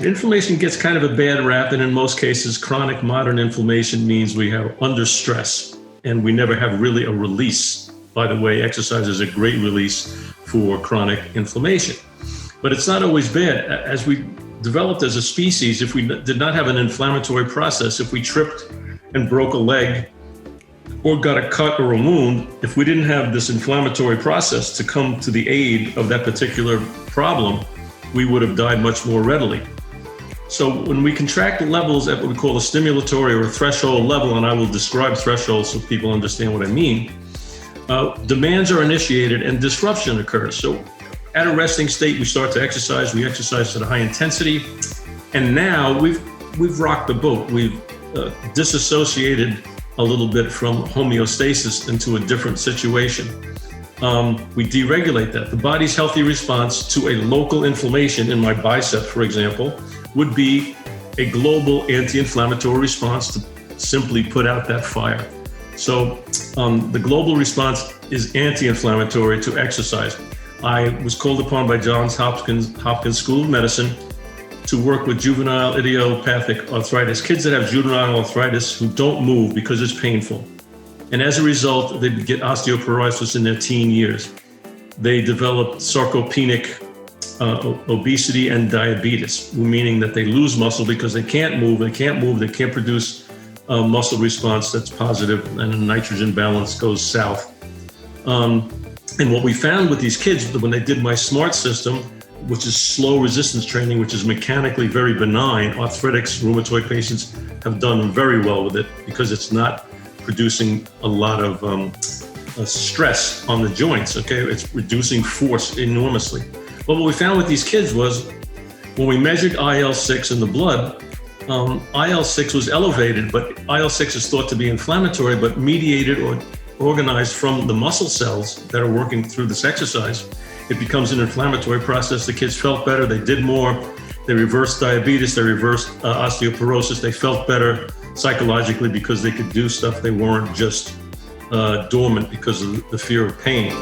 inflammation gets kind of a bad rap, and in most cases, chronic modern inflammation means we have under stress, and we never have really a release. By the way, exercise is a great release for chronic inflammation. But it's not always bad. As we developed as a species, if we did not have an inflammatory process, if we tripped and broke a leg or got a cut or a wound, if we didn't have this inflammatory process to come to the aid of that particular problem, we would have died much more readily. So when we contract levels at what we call a stimulatory or a threshold level, and I will describe thresholds so people understand what I mean, demands are initiated and disruption occurs. So at a resting state, we start to exercise. We exercise at a high intensity, and now we've rocked the boat. We've disassociated a little bit from homeostasis into a different situation. We deregulate that. The body's healthy response to a local inflammation in my bicep, for example, would be a global anti-inflammatory response to simply put out that fire. So the global response is anti-inflammatory to exercise. I was called upon by Johns Hopkins School of Medicine to work with juvenile idiopathic arthritis, kids that have juvenile arthritis who don't move because it's painful. And as a result, they get osteoporosis in their teen years. They develop sarcopenic obesity and diabetes, meaning that they lose muscle because they can't move, they can't produce a muscle response that's positive, and a nitrogen balance goes south. And what we found with these kids, when they did my S.Ma.R.T system, which is slow resistance training, which is mechanically very benign, arthritics, rheumatoid patients have done very well with it because it's not producing a lot of stress on the joints, okay? It's reducing force enormously. But what we found with these kids was when we measured IL-6 in the blood, IL-6 was elevated, but IL-6 is thought to be inflammatory, but mediated or organized from the muscle cells that are working through this exercise. It becomes an inflammatory process. The kids felt better, they did more, they reversed diabetes, they reversed osteoporosis, they felt better psychologically because they could do stuff. They weren't just dormant because of the fear of pain.